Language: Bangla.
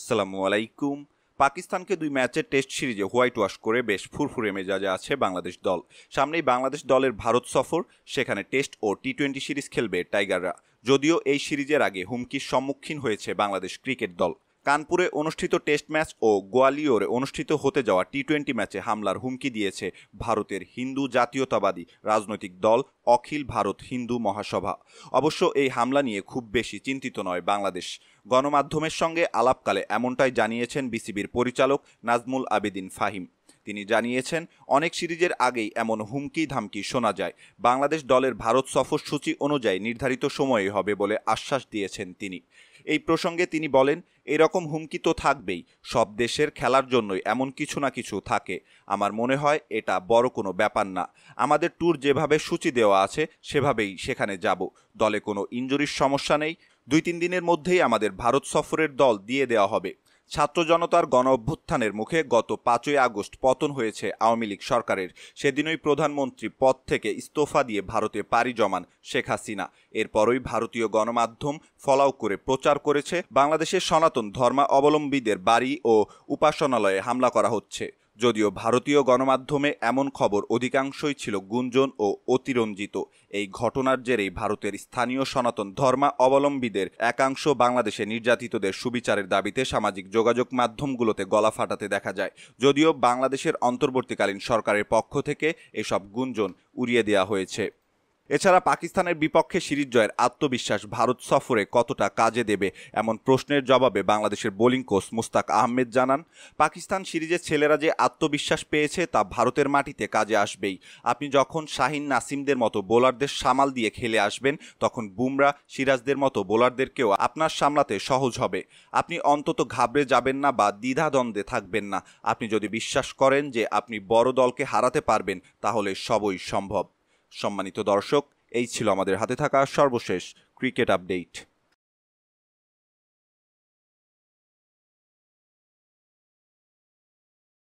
আসসালামু আলাইকুম। পাকিস্তানকে ২ ম্যাচের টেস্ট সিরিজে হোয়াইট ওয়াশ করে বেশ ফুরফুরে মেজাজে আছে বাংলাদেশ দল। সামনেই বাংলাদেশ দলের ভারত সফর, সেখানে টেস্ট ও টি-20 সিরিজ খেলবে টাইগাররা। যদিও এই সিরিজের আগে হুমকির সম্মুখীন হয়েছে বাংলাদেশ ক্রিকেট দল। কানপুরে অনুষ্ঠিত টেস্ট ম্যাচ ও গোয়ালিয়রে অনুষ্ঠিত হতে যাওয়া টি-20 ম্যাচে হামলার হুমকি দিয়েছে ভারতের হিন্দু জাতীয়তাবাদী রাজনৈতিক দল অখিল ভারত হিন্দু মহাসভা। অবশ্য এই হামলা নিয়ে খুব বেশি চিন্তিত নয় বাংলাদেশ। গণমাধ্যমের সঙ্গে আলাপকালে এমনটাই জানিয়েছেন বিসিবির পরিচালক নাজমুল আবেদিন ফাহিম। তিনি জানিয়েছেন, অনেক সিরিজের আগেই এমন হুমকি ধামকি শোনা যায়। বাংলাদেশ দলের ভারত সফর সূচি অনুযায়ী নির্ধারিত সময়ে হবে বলে আশ্বাস দিয়েছেন তিনি। এই প্রসঙ্গে তিনি বলেন, এরকম হুমকি তো থাকবেই, সব দেশের খেলার জন্যই এমন কিছু না কিছু থাকে। আমার মনে হয় এটা বড় কোনো ব্যাপার না। আমাদের ট্যুর যেভাবে সূচি দেওয়া আছে সেভাবেই সেখানে যাব। দলে কোনো ইনজুরির সমস্যা নেই। ২-৩ দিনের মধ্যেই আমাদের ভারত সফরের দল দিয়ে দেওয়া হবে। ছাত্র জনতার গণ অভ্যুত্থানের মুখে গত ৫ই আগস্ট পতন হয়েছে আওয়ামী লীগ সরকারের। সেদিনই প্রধানমন্ত্রী পদ থেকে ইস্তফা দিয়ে ভারতে পাড়ি জমান শেখ হাসিনা। এরপরই ভারতীয় গণমাধ্যম ফলাও করে প্রচার করেছে বাংলাদেশের সনাতন ধর্মাবলম্বীদের বাড়ি ও উপাসনালয়ে হামলা করা হচ্ছে। যদিও ভারতীয় গণমাধ্যমে এমন খবর অধিকাংশই ছিল গুঞ্জন ও অতিরঞ্জিত। এই ঘটনার জেরেই ভারতের স্থানীয় সনাতন ধর্মাবলম্বীদের একাংশ বাংলাদেশে নির্যাতিতদের সুবিচারের দাবিতে সামাজিক যোগাযোগ মাধ্যমগুলোতে গলা ফাটাতে দেখা যায়। যদিও বাংলাদেশের অন্তর্বর্তীকালীন সরকারের পক্ষ থেকে এসব গুঞ্জন উড়িয়ে দেওয়া হয়েছে। এছাড়া পাকিস্তানের বিপক্ষে সিরিজ জয়ের আত্মবিশ্বাস ভারত সফরে কতটা কাজে দেবে এমন প্রশ্নের জবাবে বাংলাদেশের বোলিং কোচ মুস্তাক আহমেদ জানান, পাকিস্তান সিরিজের ছেলেরা যে আত্মবিশ্বাস পেয়েছে তা ভারতের মাটিতে কাজে আসবেই। আপনি যখন শাহিন নাসিমদের মতো বোলারদের সামাল দিয়ে খেলে আসবেন, তখন বুমরা সিরাজদের মতো বোলারদেরকেও আপনার সামলাতে সহজ হবে। আপনি অন্তত ঘাবড়ে যাবেন না বা দ্বিধাদ্বন্দ্বে থাকবেন না। আপনি যদি বিশ্বাস করেন যে আপনি বড় দলকে হারাতে পারবেন, তাহলে সবই সম্ভব। সম্মানিত দর্শক, এই ছিল আমাদের হাতে থাকা সর্বশেষ ক্রিকেট আপডেট।